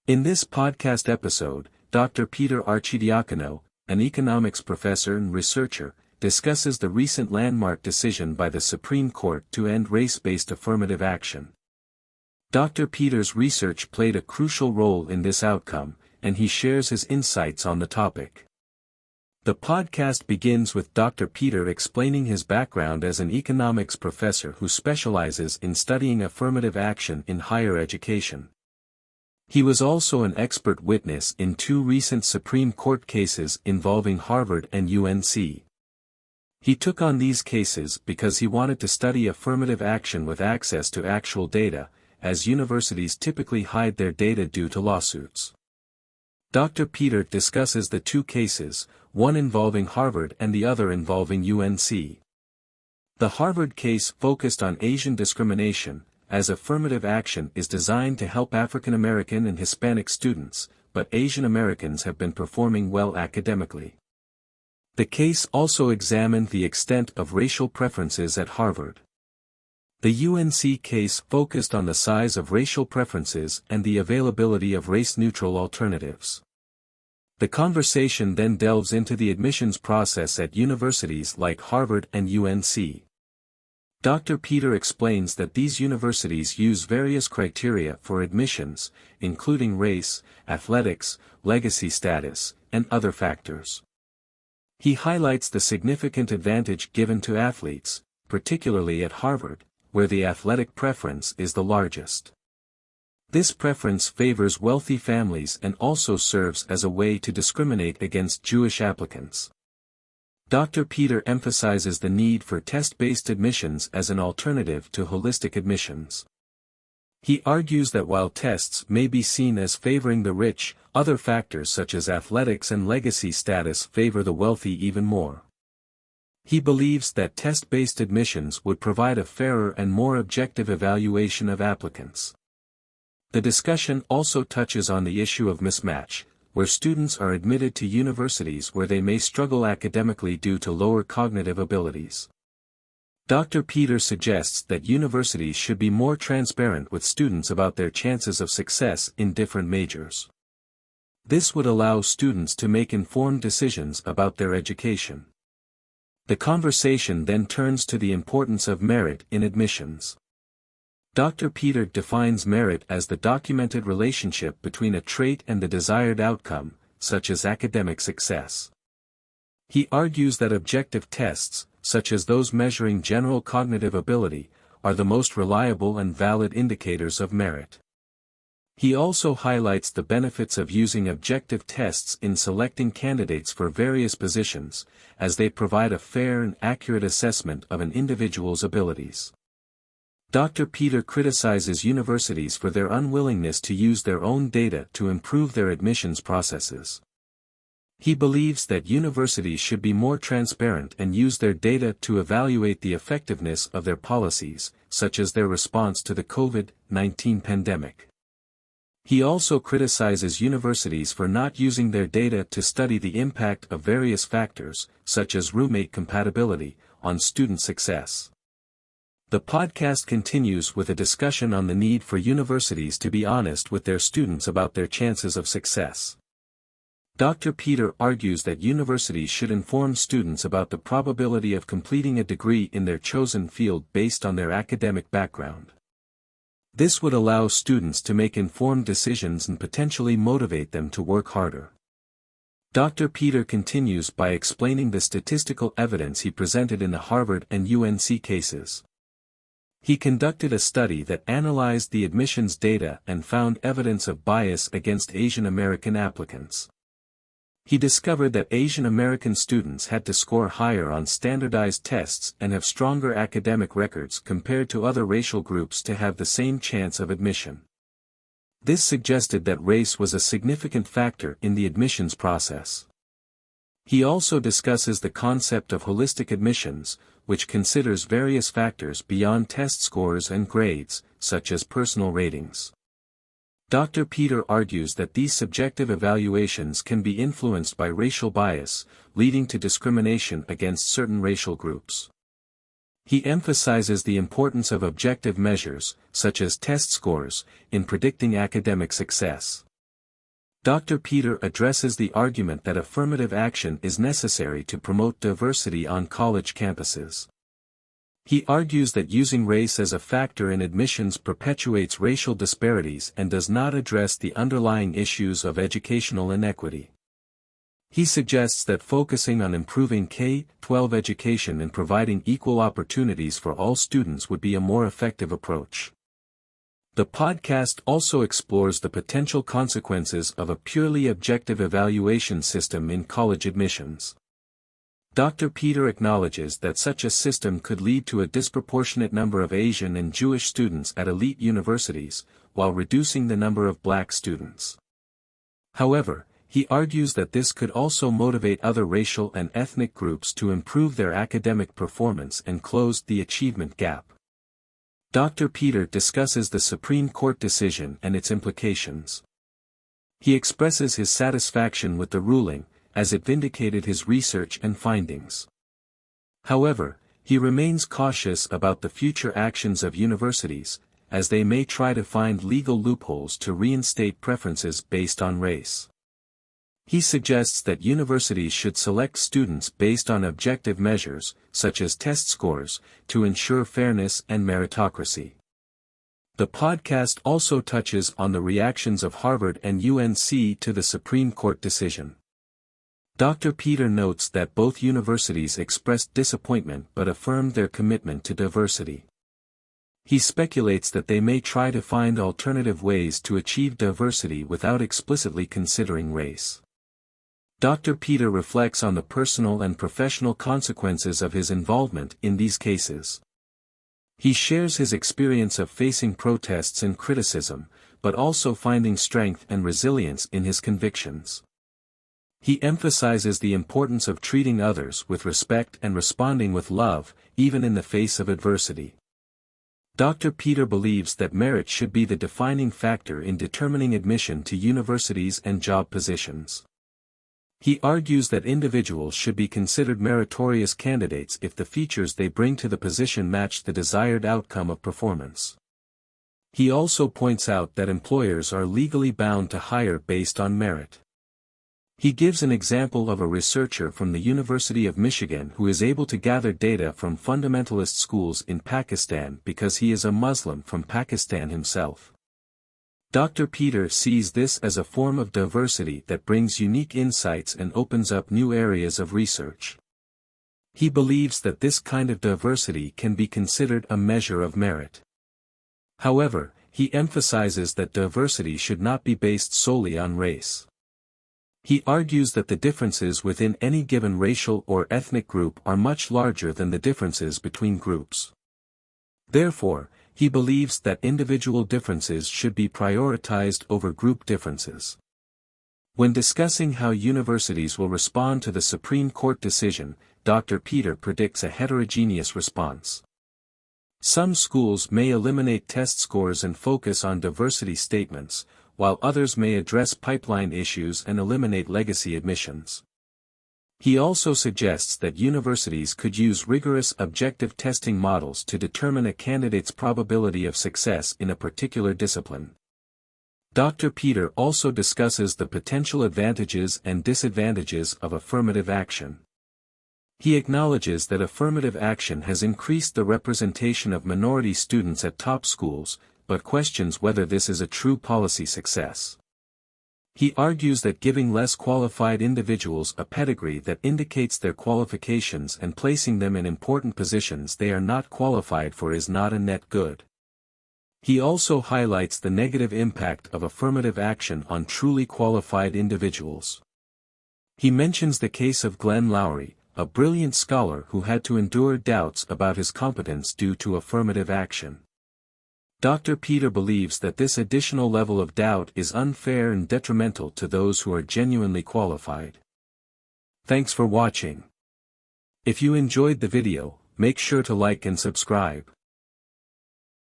In this podcast episode, Dr. Peter Arcidiacono, an economics professor and researcher, discusses the recent landmark decision by the Supreme Court to end race-based affirmative action. Dr. Peter's research played a crucial role in this outcome, and he shares his insights on the topic. The podcast begins with Dr. Peter explaining his background as an economics professor who specializes in studying affirmative action in higher education. He was also an expert witness in two recent Supreme Court cases involving Harvard and UNC. He took on these cases because he wanted to study affirmative action with access to actual data, as universities typically hide their data due to lawsuits. Dr. Peter discusses the two cases, one involving Harvard and the other involving UNC. The Harvard case focused on Asian discrimination, as affirmative action is designed to help African American and Hispanic students, but Asian Americans have been performing well academically. The case also examined the extent of racial preferences at Harvard. The UNC case focused on the size of racial preferences and the availability of race-neutral alternatives. The conversation then delves into the admissions process at universities like Harvard and UNC. Dr. Peter explains that these universities use various criteria for admissions, including race, athletics, legacy status, and other factors. He highlights the significant advantage given to athletes, particularly at Harvard, where the athletic preference is the largest. This preference favors wealthy families and also serves as a way to discriminate against Jewish applicants. Dr. Peter emphasizes the need for test-based admissions as an alternative to holistic admissions. He argues that while tests may be seen as favoring the rich, other factors such as athletics and legacy status favor the wealthy even more. He believes that test-based admissions would provide a fairer and more objective evaluation of applicants. The discussion also touches on the issue of mismatch, where students are admitted to universities where they may struggle academically due to lower cognitive abilities. Dr. Peter suggests that universities should be more transparent with students about their chances of success in different majors. This would allow students to make informed decisions about their education. The conversation then turns to the importance of merit in admissions. Dr. Peter defines merit as the documented relationship between a trait and the desired outcome, such as academic success. He argues that objective tests, such as those measuring general cognitive ability, are the most reliable and valid indicators of merit. He also highlights the benefits of using objective tests in selecting candidates for various positions, as they provide a fair and accurate assessment of an individual's abilities. Dr. Peter criticizes universities for their unwillingness to use their own data to improve their admissions processes. He believes that universities should be more transparent and use their data to evaluate the effectiveness of their policies, such as their response to the COVID-19 pandemic. He also criticizes universities for not using their data to study the impact of various factors, such as roommate compatibility, on student success. The podcast continues with a discussion on the need for universities to be honest with their students about their chances of success. Dr. Peter argues that universities should inform students about the probability of completing a degree in their chosen field based on their academic background. This would allow students to make informed decisions and potentially motivate them to work harder. Dr. Peter continues by explaining the statistical evidence he presented in the Harvard and UNC cases. He conducted a study that analyzed the admissions data and found evidence of bias against Asian American applicants. He discovered that Asian American students had to score higher on standardized tests and have stronger academic records compared to other racial groups to have the same chance of admission. This suggested that race was a significant factor in the admissions process. He also discusses the concept of holistic admissions, which considers various factors beyond test scores and grades, such as personal ratings. Dr. Peter argues that these subjective evaluations can be influenced by racial bias, leading to discrimination against certain racial groups. He emphasizes the importance of objective measures, such as test scores, in predicting academic success. Dr. Peter addresses the argument that affirmative action is necessary to promote diversity on college campuses. He argues that using race as a factor in admissions perpetuates racial disparities and does not address the underlying issues of educational inequity. He suggests that focusing on improving K-12 education and providing equal opportunities for all students would be a more effective approach. The podcast also explores the potential consequences of a purely objective evaluation system in college admissions. Dr. Peter acknowledges that such a system could lead to a disproportionate number of Asian and Jewish students at elite universities, while reducing the number of black students. However, he argues that this could also motivate other racial and ethnic groups to improve their academic performance and close the achievement gap. Dr. Peter discusses the Supreme Court decision and its implications. He expresses his satisfaction with the ruling, as it vindicated his research and findings. However, he remains cautious about the future actions of universities, as they may try to find legal loopholes to reinstate preferences based on race. He suggests that universities should select students based on objective measures, such as test scores, to ensure fairness and meritocracy. The podcast also touches on the reactions of Harvard and UNC to the Supreme Court decision. Dr. Peter notes that both universities expressed disappointment but affirmed their commitment to diversity. He speculates that they may try to find alternative ways to achieve diversity without explicitly considering race. Dr. Peter reflects on the personal and professional consequences of his involvement in these cases. He shares his experience of facing protests and criticism, but also finding strength and resilience in his convictions. He emphasizes the importance of treating others with respect and responding with love, even in the face of adversity. Dr. Peter believes that merit should be the defining factor in determining admission to universities and job positions. He argues that individuals should be considered meritorious candidates if the features they bring to the position match the desired outcome of performance. He also points out that employers are legally bound to hire based on merit. He gives an example of a researcher from the University of Michigan who is able to gather data from fundamentalist schools in Pakistan because he is a Muslim from Pakistan himself. Dr. Peter sees this as a form of diversity that brings unique insights and opens up new areas of research. He believes that this kind of diversity can be considered a measure of merit. However, he emphasizes that diversity should not be based solely on race. He argues that the differences within any given racial or ethnic group are much larger than the differences between groups. Therefore, he believes that individual differences should be prioritized over group differences. When discussing how universities will respond to the Supreme Court decision, Dr. Peter predicts a heterogeneous response. Some schools may eliminate test scores and focus on diversity statements, while others may address pipeline issues and eliminate legacy admissions. He also suggests that universities could use rigorous objective testing models to determine a candidate's probability of success in a particular discipline. Dr. Peter also discusses the potential advantages and disadvantages of affirmative action. He acknowledges that affirmative action has increased the representation of minority students at top schools, but questions whether this is a true policy success. He argues that giving less qualified individuals a pedigree that indicates their qualifications and placing them in important positions they are not qualified for is not a net good. He also highlights the negative impact of affirmative action on truly qualified individuals. He mentions the case of Glenn Loury, a brilliant scholar who had to endure doubts about his competence due to affirmative action. Dr. Peter believes that this additional level of doubt is unfair and detrimental to those who are genuinely qualified. Thanks for watching. If you enjoyed the video, make sure to like and subscribe.